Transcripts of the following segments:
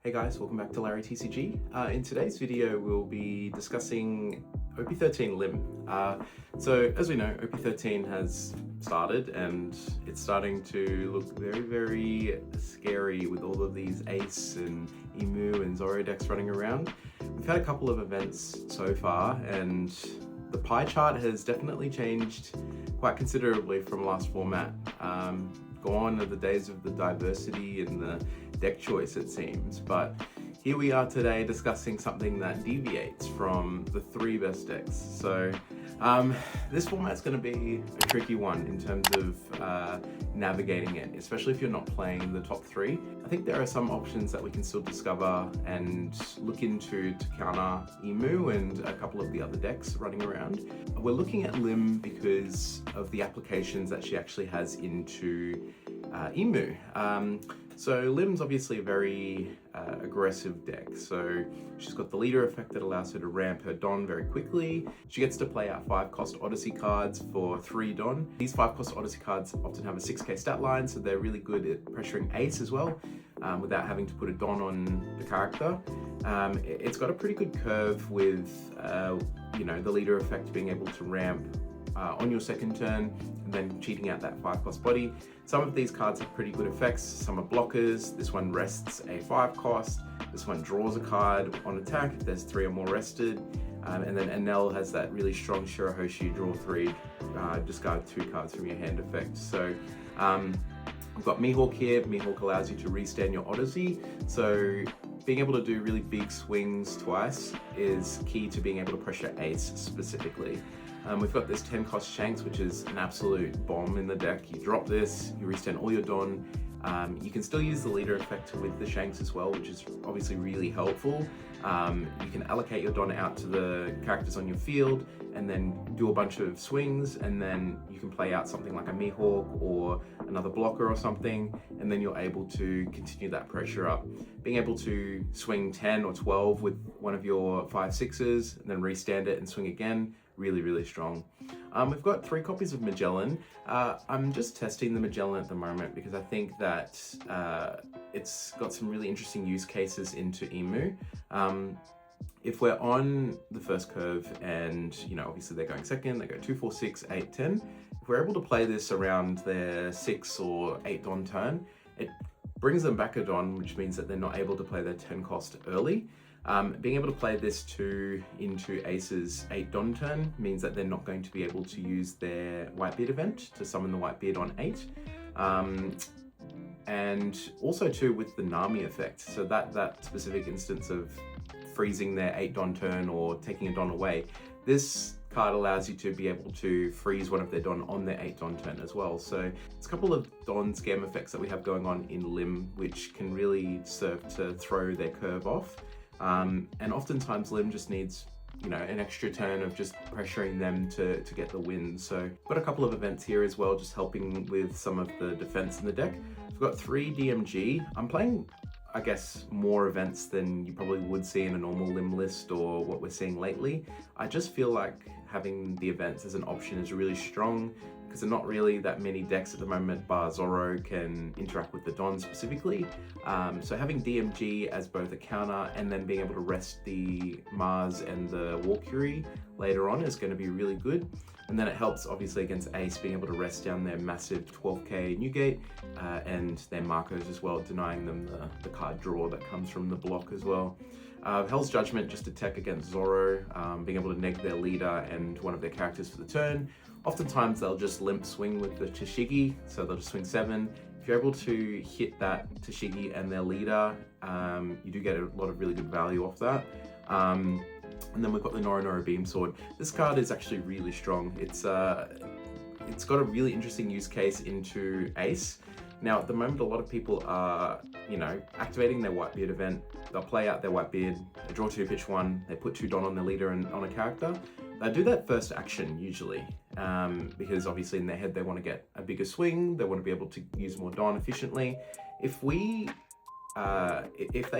Hey guys, welcome back to Larry TCG. In today's video, we'll be discussing OP13 Lim. So as we know, OP13 has started and it's starting to look very, very scary with all of these Ace and Imu and Zoro decks running around. We've had a couple of events so far and the pie chart has definitely changed quite considerably from last format. Gone are the days of the diversity and the deck choice, it seems, but here we are today discussing something that deviates from the three best decks. So this format's going to be a tricky one in terms of navigating it, especially if you're not playing the top three. I think there are some options that we can still discover and look into to counter Imu and a couple of the other decks running around. We're looking at Lim because of the applications that she actually has into Imu. So Lim's obviously a very aggressive deck. So she's got the leader effect that allows her to ramp her Don very quickly. She gets to play out 5-cost Odyssey cards for 3 Don. These 5-cost Odyssey cards often have a 6k stat line, so they're really good at pressuring Ace as well, without having to put a Don on the character. It's got a pretty good curve with, the leader effect being able to ramp on your second turn and then cheating out that 5-cost body. Some of these cards have pretty good effects. Some are blockers. This one rests a 5-cost. This one draws a card on attack if there's 3 or more rested. And then Enel has that really strong Shirahoshi draw 3, discard 2 cards from your hand effect. So we've got Mihawk here. Mihawk allows you to restand your Odyssey. So being able to do really big swings twice is key to being able to pressure Ace specifically. We've got this 10-cost Shanks, which is an absolute bomb in the deck. You drop this, you restand all your Don. You can still use the leader effect with the Shanks as well, which is obviously really helpful. You can allocate your Don out to the characters on your field and then do a bunch of swings, and then you can play out something like a Mihawk or another blocker or something, and then you're able to continue that pressure up. Being able to swing 10 or 12 with one of your 5/6s and then restand it and swing again, really, really strong. We've got 3 copies of Magellan. I'm just testing the Magellan at the moment because I think that it's got some really interesting use cases into Imu. If we're on the first curve and, obviously they're going second, they go 2, 4, 6, 8, 10. If we're able to play this around their 6 or 8 Don turn, it brings them back a Don, which means that they're not able to play their 10 cost early. Being able to play this into Ace's 8 Don turn means that they're not going to be able to use their Whitebeard event to summon the Whitebeard on 8. And also too with the Nami effect, so that specific instance of freezing their 8 Don turn or taking a Don away, this card allows you to be able to freeze one of their Don on their 8 Don turn as well. So it's a couple of Don scam effects that we have going on in Lim, which can really serve to throw their curve off. And oftentimes Lim just needs, an extra turn of just pressuring them to get the win. So got a couple of events here as well, just helping with some of the defense in the deck. We've got 3 DMG. I'm playing, I guess, more events than you probably would see in a normal Lim list or what we're seeing lately. I just feel like having the events as an option is really strong because there are not really that many decks at the moment, bar Zoro, can interact with the Don specifically. So having DMG as both a counter and then being able to rest the Mars and the Valkyrie later on is going to be really good. And then it helps obviously against Ace being able to rest down their massive 12k Newgate and their Marcos as well, denying them the card draw that comes from the block as well. Hell's Judgment, just a tech against Zoro, being able to neg their leader and one of their characters for the turn. Oftentimes they'll just limp swing with the Tashigi, so they'll just swing 7. If you're able to hit that Tashigi and their leader, you do get a lot of really good value off that. And then we've got the Noronoro Beam Sword. This card is actually really strong. It's got a really interesting use case into Ace. Now, at the moment, a lot of people are, activating their Whitebeard event. They'll play out their Whitebeard, they draw 2, pitch 1, they put 2 Don on their leader and on a character. They do that first action usually, because obviously in their head they want to get a bigger swing, they want to be able to use more Don efficiently. If they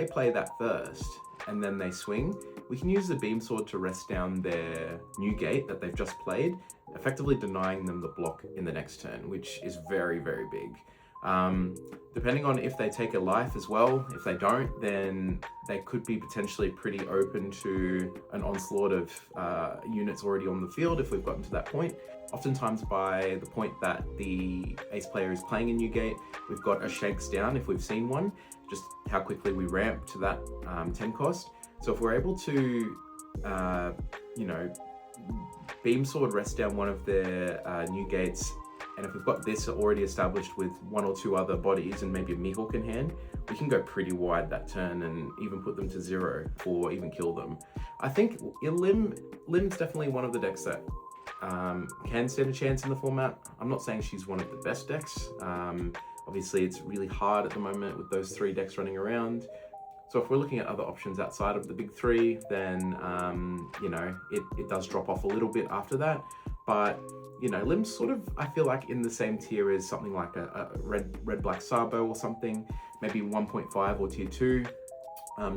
play that first and then they swing, we can use the Beam Sword to rest down their new gate that they've just played, effectively denying them the block in the next turn, which is very, very big. Depending on if they take a life as well. If they don't, then they could be potentially pretty open to an onslaught of units already on the field if we've gotten to that point. Oftentimes by the point that the ace player is playing a new gate, we've got a shakes down if we've seen one, just how quickly we ramp to that 10 cost. So if we're able to, you know, beam sword rest down one of their new gates, and if we've got this already established with one or two other bodies and maybe a Mihawk in hand, we can go pretty wide that turn and even put them to 0 or even kill them. I think Lim's definitely one of the decks that can stand a chance in the format. I'm not saying she's one of the best decks. Obviously it's really hard at the moment with those 3 decks running around. So if we're looking at other options outside of the big 3, then, you know, it does drop off a little bit after that. But, you know, Lim's sort of, I feel like, in the same tier as something like a red black Sabo or something, maybe 1.5 or tier 2,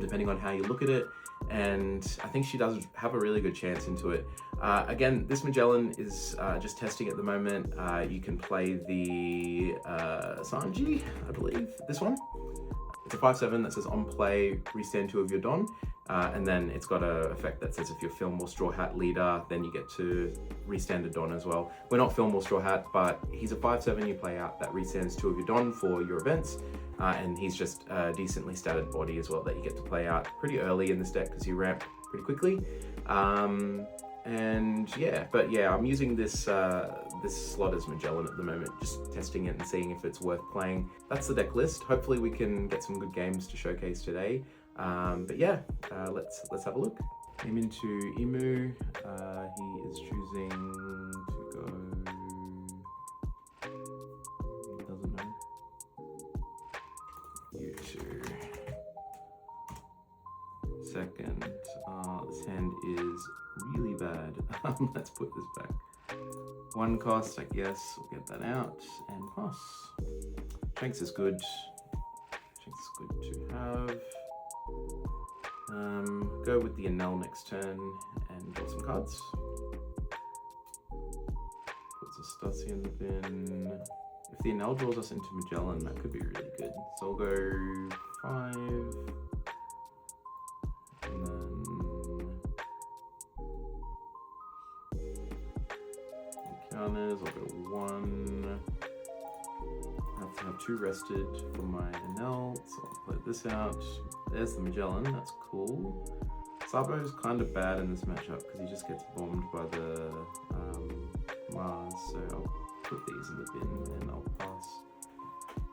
depending on how you look at it. And I think she does have a really good chance into it. Again, this Magellan is just testing at the moment. You can play the Sanji, I believe, this one. It's a 5/7 that says on play, restand 2 of your Don, and then it's got an effect that says if you're Film or Straw Hat leader, then you get to restand a Don as well. We're not Film or Straw Hat, but he's a 5/7 you play out that restands 2 of your Don for your events, and he's just a decently statted body as well that you get to play out pretty early in this deck because you ramp pretty quickly. And yeah, but yeah, I'm using this this slot as Magellan at the moment, just testing it and seeing if it's worth playing. That's the deck list. Hopefully we can get some good games to showcase today. But yeah, let's have a look. Came into Imu. He is choosing to go. He doesn't know. U2. Second. This hand is really bad. Let's put this back. 1 cost, I guess. We'll get that out and pass. Shanks is good. Shanks is good to have. Go with the Enel next turn and draw some cards. Puts a Stasi in the bin. If the Enel draws us into Magellan, that could be really good. So I'll go 5. And then counters, I'll go 1. I have to have 2 rested for my Enel, so I'll play this out. There's the Magellan, that's cool. Sabo's kind of bad in this matchup because he just gets bombed by the Mars, so I'll put these in the bin and I'll pass.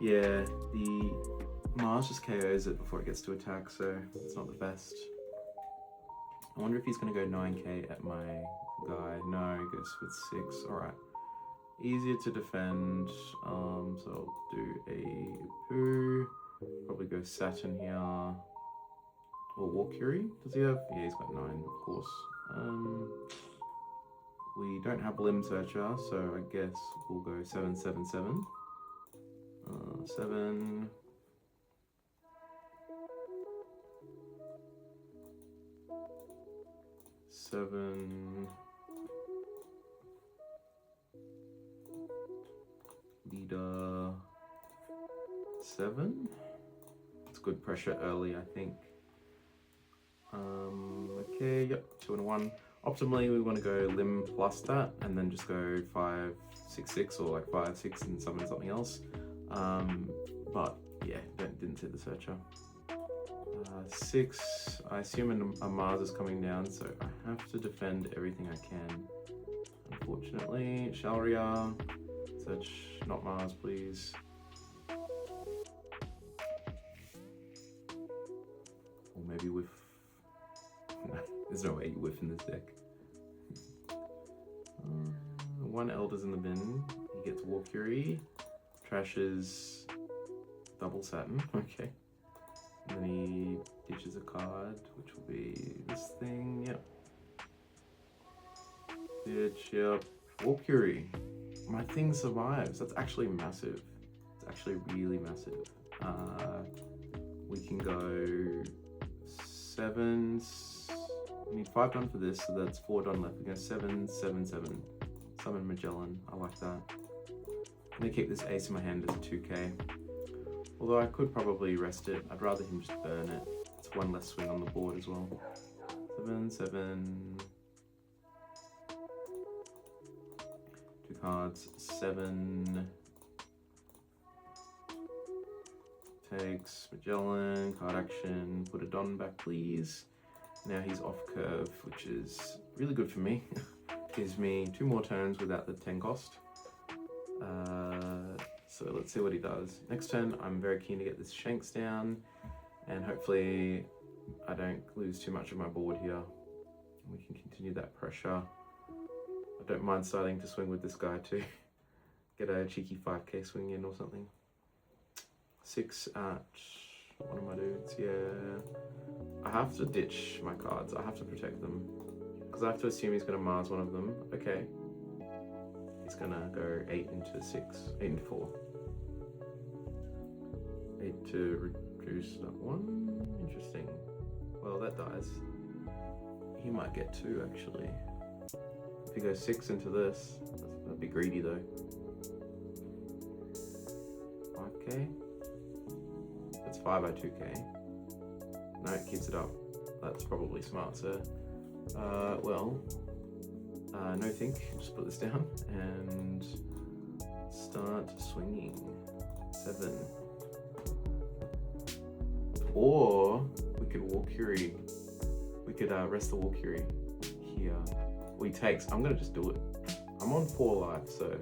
Yeah, the Mars just KOs it before it gets to attack, so it's not the best. I wonder if he's going to go 9k at my guy. No, he goes with 6. Alright. Easier to defend, so I'll do a Poo. Probably go Saturn here. Or Walkiri. Does he have? Yeah, he's got 9, of course. We don't have Limb Searcher, so I guess we'll go 777. 7. Leader 7. It's good pressure early, I think. Okay, yep, 2 and 1. Optimally, we want to go Limb plus that, and then just go 5, 6, 6, or like 5, 6, and summon something else. But yeah, didn't see the searcher. 6. I assume a Mars is coming down, so I have to defend everything I can. Unfortunately, Shalria. Search, not Mars, please. Or maybe whiff. No, there's no way you whiff in this deck. 1 Elder's in the bin. He gets Walkiri. Trashes double Saturn. Okay. And then he ditches a card, which will be this thing. Yep. Ditch, yep. Walkiri. My thing survives. That's actually massive. It's actually really massive. We can go 7. We need 5 done for this, so that's 4 done left. We go 7, 7, 7. Summon Magellan. I like that. gonna keep this ace in my hand as a 2k. Although I could probably rest it. I'd rather him just burn it. It's one less swing on the board as well. 7, 7. 2 cards. 7. Takes Magellan, card action, put a Don back please. Now he's off curve, which is really good for me. Gives me 2 more turns without the 10 cost. So let's see what he does. Next turn, I'm very keen to get this Shanks down, and hopefully I don't lose too much of my board here. We can continue that pressure. I don't mind starting to swing with this guy too. Get a cheeky 5k swing in or something. 6 at one of my dudes, yeah. I have to ditch my cards. I have to protect them. Because I have to assume he's going to Mars one of them. Okay. He's going to go 8 into 6. 8 into 4. 8 to reduce that one. Interesting. Well, that dies. He might get 2 actually. If he goes 6 into this, that'd be greedy though. 5k? That's 5 by 2k. No, it keeps it up. That's probably smart, sir. No think. Just put this down and start swinging. 7. Or we could Walkyrie. We could rest the Walkyrie here. Well, he takes. I'm gonna just do it. I'm on 4 life, so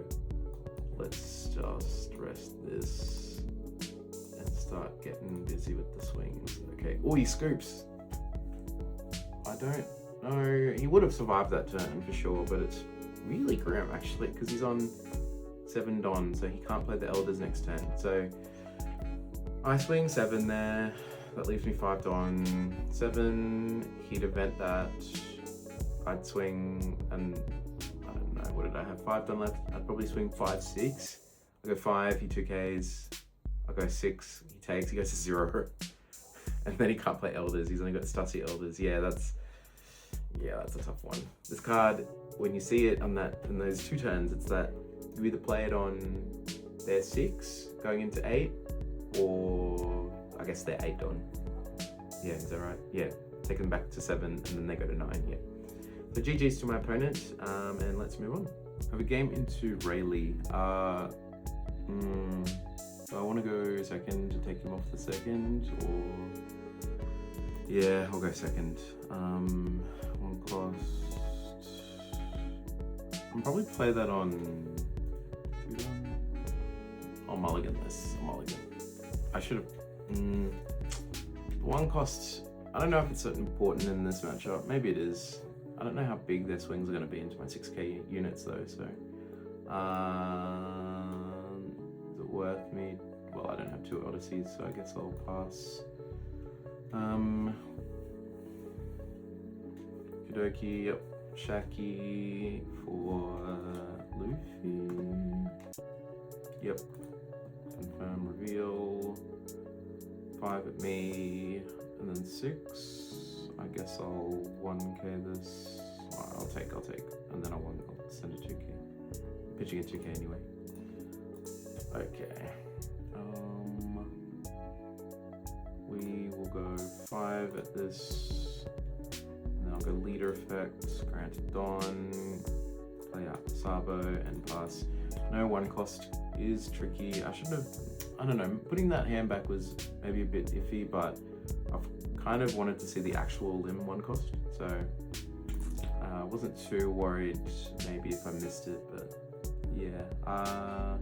let's just rest this and start getting busy with the swings. Okay. Oh, he scoops. I don't know. He would have survived that turn for sure, but it's really grim actually because he's on 7 Don, so he can't play the Elders next turn. So I swing 7 there. That leaves me 5 Don. 7. He'd event that. I'd swing, and I don't know, what did I have? 5 Don left. I'd probably swing 5, 6. I go 5, he 2Ks. I go 6, he takes, he goes to 0. And then he can't play Elders. He's only got Stussy Elders. Yeah, that's a tough one. This card, when you see it on in those 2 turns, it's that you either play it on their 6 going into 8, or I guess they're 8 Don. Yeah, is that right? Yeah, take them back to 7 and then they go to 9. Yeah. So GG's to my opponent, and let's move on. I have a game into Rayleigh. Do I want to go second to take him off the second, or yeah, I'll go second. 1 cost. I'll probably play that on. I'll mulligan this. I should have. 1 cost. I don't know if it's important in this matchup. Maybe it is. I don't know how big their swings are going to be into my 6k units though. So, is it worth me? Well, I don't have 2 Odysseys, so I guess I'll pass. Kudoki, yep. Shaki for Luffy. Yep. Confirm reveal. 5 at me, and then 6. I guess I'll 1k this. I'll take, and then I'll send a 2k. Pitching a 2k anyway. Okay. We will go 5 at this, and then I'll go leader effect, granted Dawn, play out Sabo, and pass. No 1 cost is tricky. I should have, I don't know, putting that hand back was maybe a bit iffy, but I've kind of wanted to see the actual Lim 1 cost, so I wasn't too worried maybe if I missed it, but yeah. I'll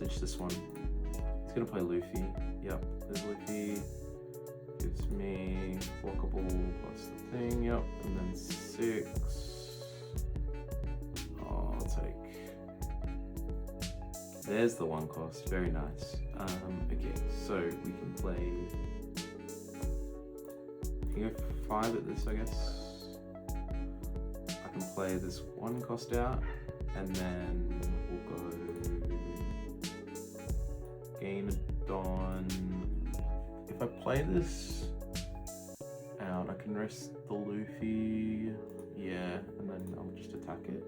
ditch this one. He's gonna play Luffy. Yep, there's Luffy. Gives me blockable plus the thing, yep, and then 6. Oh, I'll take. There's the 1 cost, very nice. Okay, so we can play. I can go 5 at this, I guess. I can play this 1 cost out, and then we'll go gain a Dawn. If I play this out, I can rest the Luffy, yeah, and then I'll just attack it.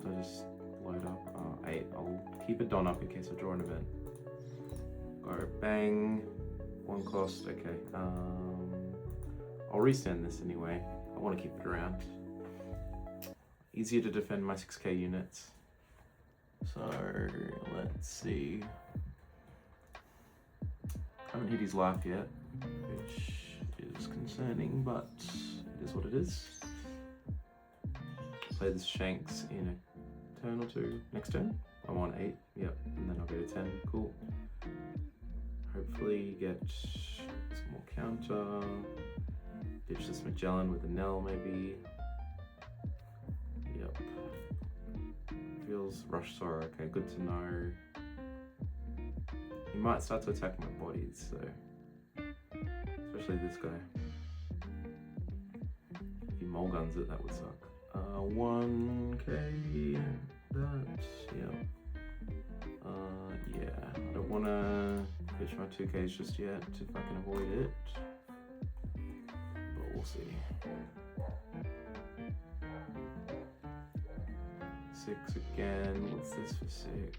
So just load up 8. I'll keep a Don up in case I draw an event. Go bang, 1 cost, okay. I'll restand this anyway. I want to keep it around. Easier to defend my 6k units. So let's see. Haven't hit his life yet, which is concerning, but it is what it is. Play this Shanks in a turn or two. Next turn, I'm on 8, yep, and then I'll go to 10, cool. Hopefully get some more counter. Ditch this Magellan with a Nell maybe. Yep. Feels Rush Sorrow, okay, good to know. He might start to attack my bodies, so especially this guy. If he mulguns it, that would suck. 1k, that, yeah, I don't want to pitch my 2ks just yet if I can avoid it, but we'll see. 6 again, what's this for 6?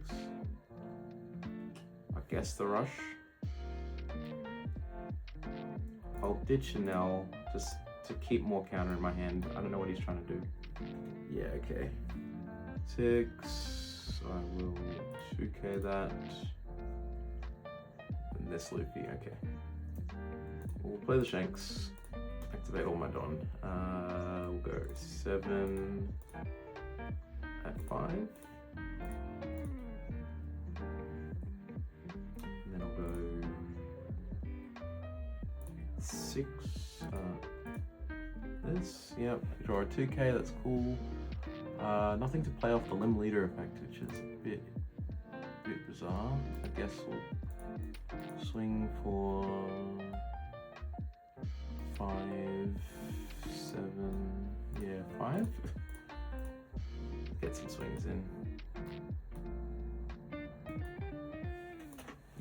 I guess the rush. I'll ditch Chanel just to keep more counter in my hand. I don't know what he's trying to do. Yeah, okay. 6, I will 2k that. And this Luffy, okay. We'll play the Shanks, activate all my Don. We'll go 7 at 5. And then I'll go 6. This, yep, draw a 2k, that's cool. Nothing to play off the Lim leader effect, which is a bit bizarre. I guess we'll swing for 5, 7, yeah, 5. Get some swings in.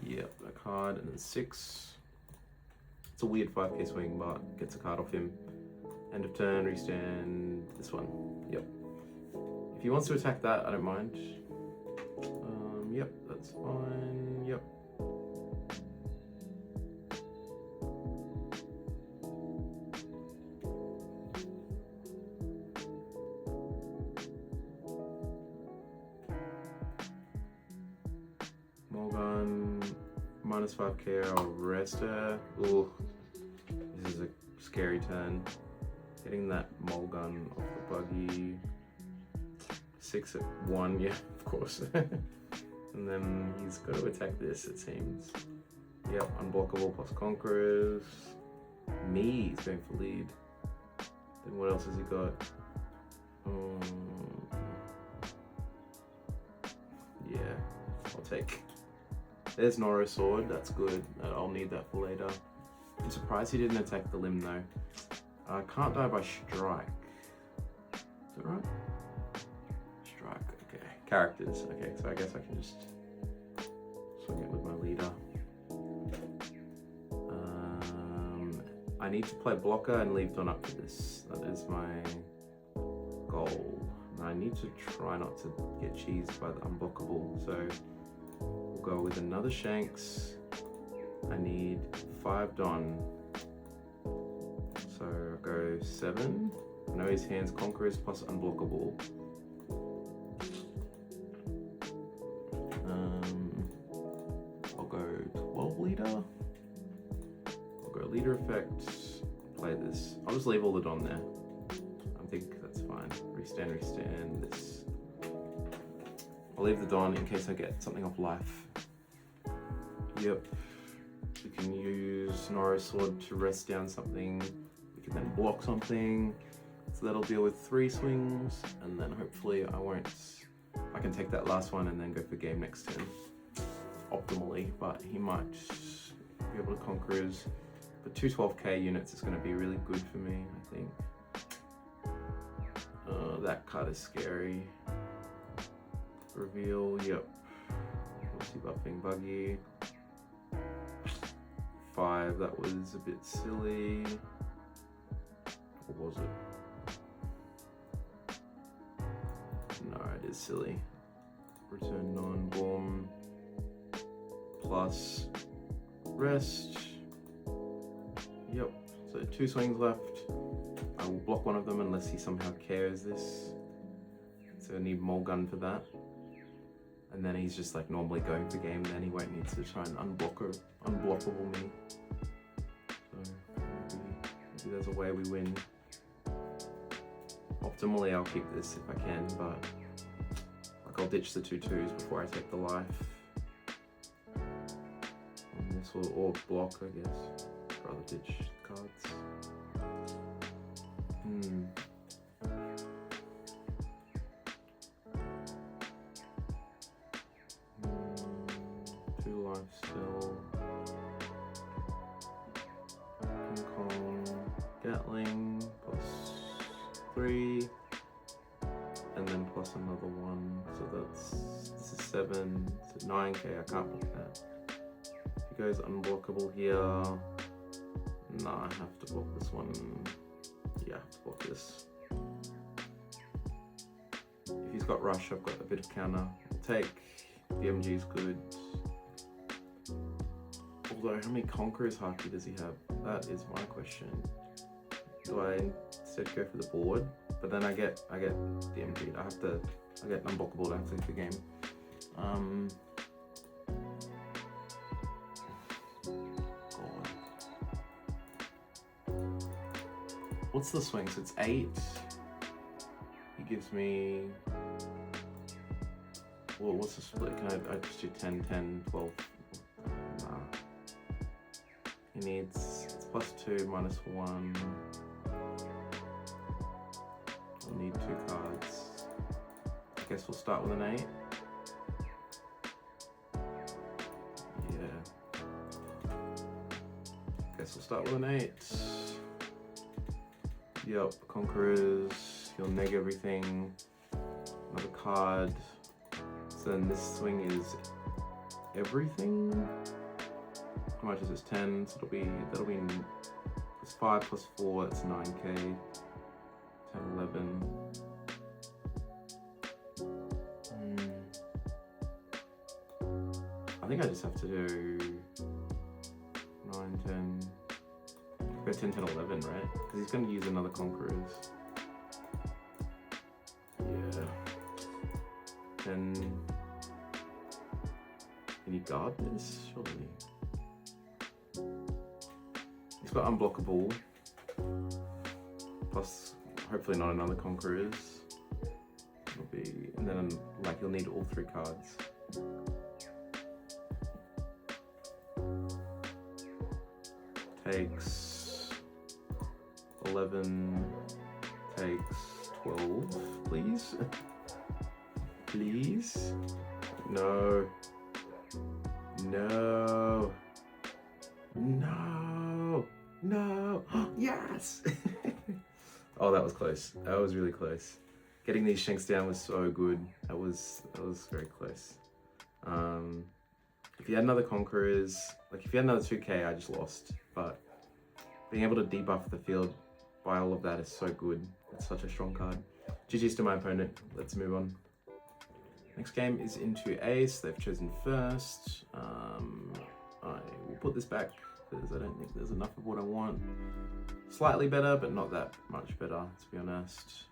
Yep, a card, and then 6. It's a weird 5k swing, but gets a card off him. End of turn, restand this one. Yep. If he wants to attack that, I don't mind. Yep, that's fine. Yep. Morgan, minus 5k, I'll rest her. Ooh, this is a scary turn. Getting that Mulgun off the buggy. 6 at 1, yeah, of course. And then he's got to attack this, it seems. Yep, unblockable plus conquerors. Me, he's going for lead. Then what else has he got? Yeah, I'll take. There's Noro Sword, that's good. I'll need that for later. I'm surprised he didn't attack the Lim though. Can't die by strike. Is that right? Strike, okay. Characters, okay, so I guess I can just swing it with my leader. I need to play blocker and leave Don up for this. That is my goal. And I need to try not to get cheesed by the unblockable, so we'll go with another Shanks. I need 5 Don. So I'll go 7. I know his hand's Conquerors plus Unblockable. I'll go 12 leader. I'll go leader effect. Play this. I'll just leave all the Don there. I think that's fine. Restand this. I'll leave the Don in case I get something off life. Yep. We can use Noro Sword to rest down something. We can then block something. So that'll deal with 3 swings, and then hopefully I can take that last one and then go for game next turn. Optimally, but he might be able to conquer his. For 2 12k units, it's going to be really good for me, I think. That card is scary. Reveal, yep. What's he buffing? Buggy. 5, that was a bit silly. Or was it? No, it is silly. Return non, boom, plus rest. Yep, so 2 swings left. I will block one of them unless he somehow cares this. So I need more gun for that. And then he's just like normally going for game, then he won't need to try and unblockable me. So maybe there's a way we win. Optimally I'll keep this if I can, but like I'll ditch the 2 2s before I take the life. And this will, or block I guess. Rather ditch cards. 2 life still. King Kong, Gatling, plus 3, and then plus another 1. So this is 7, so 9k. I can't block that. If he goes unblockable here, nah, I have to block this one. Yeah, I have to block this. If he's got rush, I've got a bit of counter. I'll take. The MG is good. Although, how many Conquerors Haki does he have? That is my question. Do I instead go for the board? But then I get the MG. I get unblockable to actually the game. God. What's the swing? So it's 8. He gives me. Well, what's the split? Can I just do 10, 10, 12? Nah. He needs, it's plus 2, minus 1. I'll need 2 cards. I guess we'll start with an 8. Yeah. Guess we'll start with an 8. Yep, Conquerors, he'll neg everything. Another card. So then this swing is everything. How much is this? 10. So that'll be plus 5 plus 4. That's 9k. 10, 11. I think I just have to do 9, 10. Go 10, 10, 11, right? Because he's going to use another Conquerors. Yeah. Then. Can you guard this? Surely. He's got unblockable. Plus, hopefully not another Conquerors. It'll be, and then like you'll need all 3 cards. Takes 11. Takes 12, please. Please. No. No. No. No. Yes. Oh, that was close. That was really close. Getting these shanks down was so good. That was very close. If you had another Conquerors, like if you had another 2k, I just lost. But being able to debuff the field by all of that is so good. It's such a strong card. GG's to my opponent. Let's move on. Next game is Imu Ace. They've chosen first. I will put this back because I don't think there's enough of what I want. Slightly better, but not that much better, to be honest.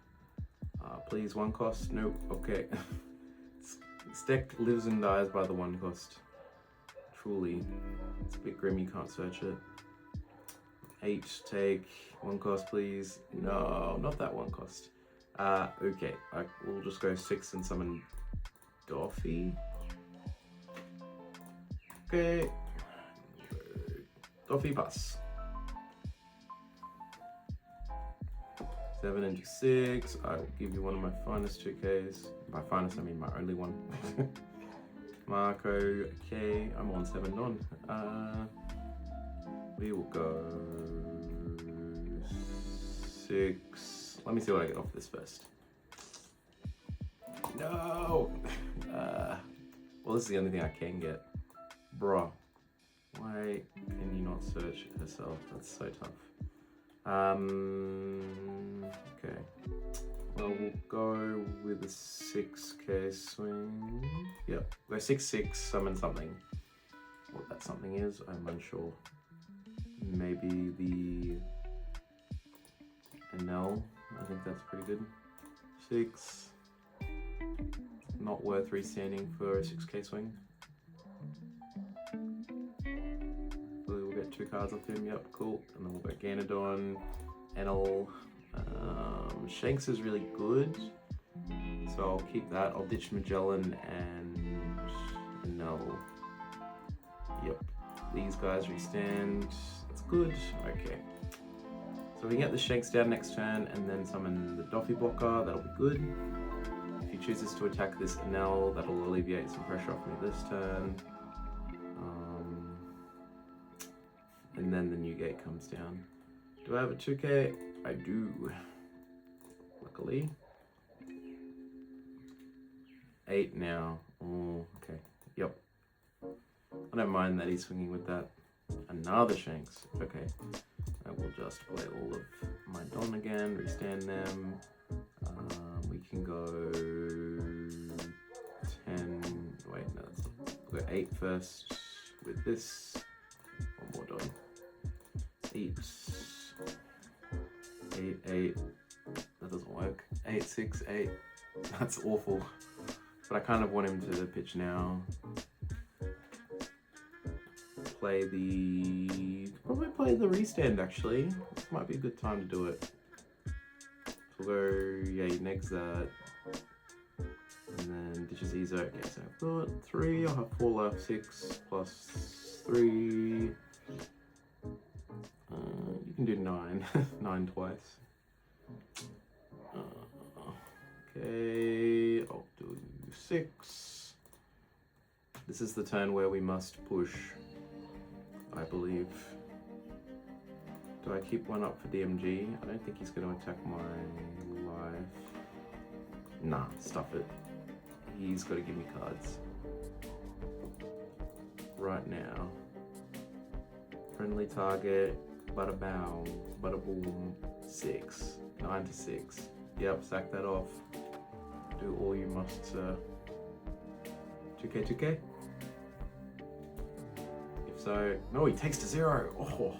Please, 1 cost. Nope. Okay. This deck lives and dies by the 1 cost. Truly. It's a bit grim, you can't search it. 8, take. 1 cost, please. No, not that 1 cost. Okay. I will just go 6 and summon Doffy. Okay. Doffy pass. 7 into 6. I will give you one of my finest 2Ks. By finest, I mean my only one. Marco, okay. I'm on 7 non. We will go 6. Let me see what I get off this first. No! Well, this is the only thing I can get. Bruh. Why can you not search herself? That's so tough. Okay. Well, we'll go with a 6k swing. Yep, go 6/6, summon something. What that something is, I'm unsure. Maybe the Enel. I think that's pretty good. 6. Not worth restanding for a 6k swing. We'll get 2 cards off him. Yep, cool. And then we'll go Ganondorn, Enel. Shanks is really good, so I'll keep that. I'll ditch Magellan and Enel. Yep, these guys restand. That's good. Okay. So we can get the Shanks down next turn and then summon the Doffy Blocker. That'll be good. If he chooses to attack this Enel, that'll alleviate some pressure off me this turn. And then the new gate comes down. Do I have a 2k? I do. Luckily. 8 now. Oh, okay. Yep. I don't mind that he's swinging with that. Another Shanks. Okay. I will just play all of my Don again, restand them. We can go 10. Wait, no, we'll go 8 first with this. One more Don. 8. 8, 8. That doesn't work. 8, 6, 8. That's awful. But I kind of want him to pitch now. Probably play the restand actually. This might be a good time to do it. So we'll go, yeah, he negs that. And then ditches Ezo. Okay, so I've got 3, I'll have 4 left, 6 plus 3. You can do 9, 9 twice. Okay, I'll do 6. This is the turn where we must push, I believe. Do I keep one up for DMG? I don't think he's going to attack my life. Nah, stuff it. He's got to give me cards. Right now. Friendly target, bada bow, bada boom, 6. 9 to 6. Yep, sack that off. Do all you must, sir. 2k, 2k? If so, no, he takes to 0. Oh,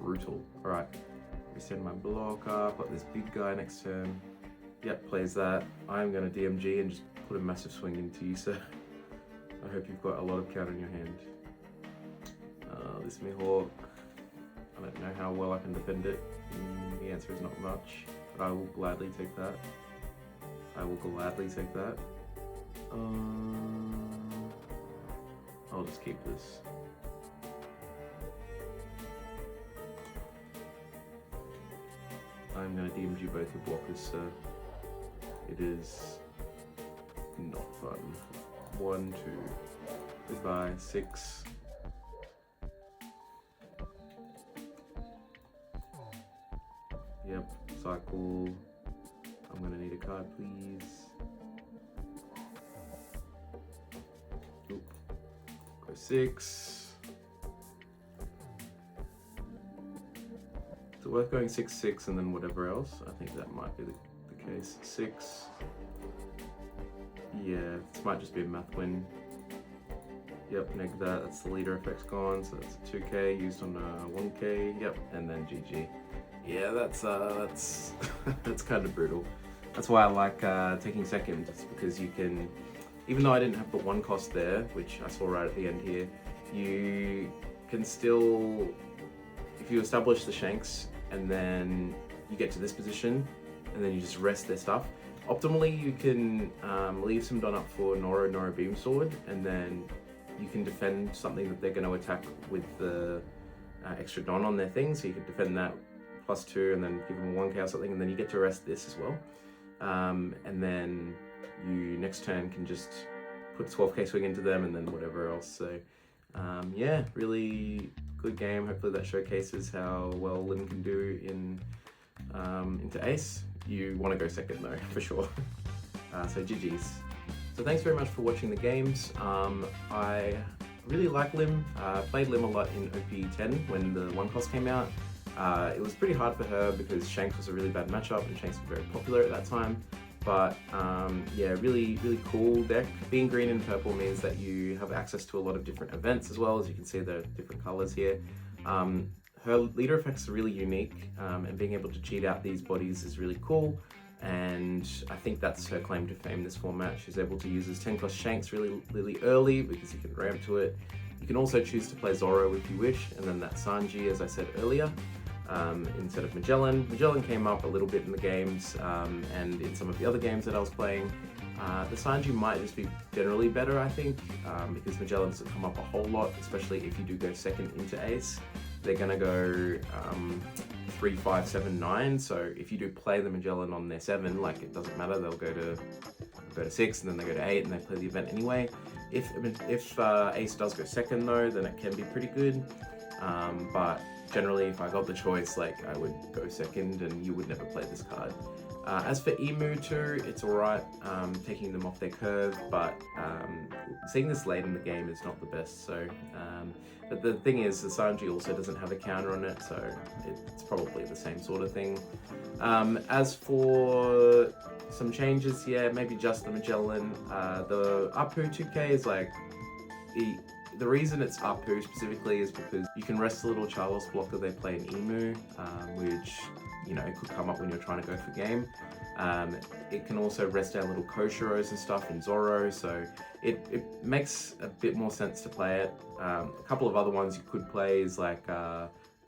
brutal. Alright, resend my blocker, got this big guy next turn. Yep, plays that. I'm going to DMG and just put a massive swing into you, sir. I hope you've got a lot of count in your hand. This Mihawk, I don't know how well I can defend it. The answer is not much, but I will gladly take that. I will gladly take that. I'll just keep this. I'm going to DMG both the blockers, so it is not fun. 1, 2, goodbye, 6. Yep, cycle. I'm gonna need a card, please. Oop. Go 6. Is it worth going 6, 6 and then whatever else? I think that might be the case. 6. Yeah, this might just be a math win. Yep, neg that. That's the leader effect's gone, so that's a 2k used on a 1k. Yep, and then GG. Yeah, that's that's kind of brutal. That's why I like taking second, just because you can, even though I didn't have the 1 cost there, which I saw right at the end here, you can still, if you establish the Shanks and then you get to this position and then you just rest their stuff. Optimally, you can leave some Don up for Nora Beam Sword, and then you can defend something that they're going to attack with the extra Don on their thing, so you could defend that +2 and then give them a 1k or something, and then you get to rest this as well. And then you next turn can just put 12k swing into them and then whatever else. So yeah, really good game. Hopefully that showcases how well Lim can do in into Ace. You want to go second though, for sure. So GG's. So thanks very much for watching the games. I really like Lim. Played Lim a lot in OP10 when the 1 cost came out. It was pretty hard for her because Shanks was a really bad matchup and Shanks was very popular at that time. But yeah, really cool deck. Being green and purple means that you have access to a lot of different events as well. As you can see, there are different colors here. Her leader effects are really unique, and being able to cheat out these bodies is really cool. And I think that's her claim to fame this format. She's able to use his 10 cost Shanks really early because you can ramp to it. You can also choose to play Zoro if you wish, and then that Sanji, as I said earlier, instead of Magellan. Magellan came up a little bit in the games, and in some of the other games that I was playing. The Sanji might just be generally better, I think, because Magellan doesn't come up a whole lot, especially if you do go second into Ace. They're gonna go 3, 5, 7, 9. So if you do play the Magellan on their 7, like it doesn't matter, they'll go to 6 and then they go to 8 and they play the event anyway. If Ace does go second though, then it can be pretty good. But generally, if I got the choice, like I would go second, and you would never play this card. As for Imu too, it's alright, taking them off their curve, but seeing this late in the game is not the best. So, but the thing is, the Sanji also doesn't have a counter on it, so it's probably the same sort of thing. As for some changes, yeah, maybe just the Magellan. The Apu 2K is like, the reason it's Apu specifically is because you can rest a little Charlos blocker they play in Imu, which, you know, it could come up when you're trying to go for game. It can also rest down little Koshiros and stuff in Zoro, so it makes a bit more sense to play it. A couple of other ones you could play is like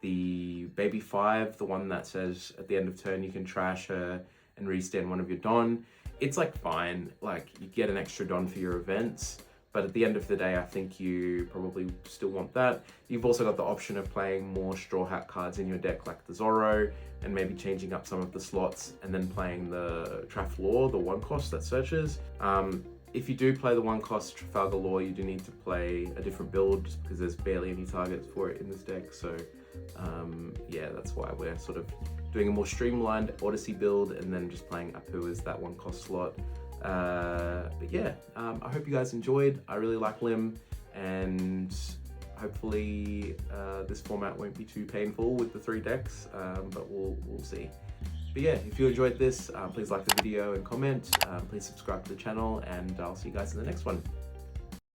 the Baby 5, the one that says at the end of turn you can trash her and restand one of your Don. It's like fine, like you get an extra Don for your events, but at the end of the day, I think you probably still want that. You've also got the option of playing more Straw Hat cards in your deck, like the Zoro, and maybe changing up some of the slots, and then playing the Trafalgar, the 1 cost that searches. If you do play the 1 cost Trafalgar Law, you do need to play a different build, just because there's barely any targets for it in this deck. So yeah, that's why we're sort of doing a more streamlined Odyssey build, and then just playing Apu as that 1 cost slot. But yeah, I hope you guys enjoyed. I really like Lim, and hopefully this format won't be too painful with the 3 decks, but we'll see. But yeah, if you enjoyed this, please like the video and comment. Please subscribe to the channel, and I'll see you guys in the next one.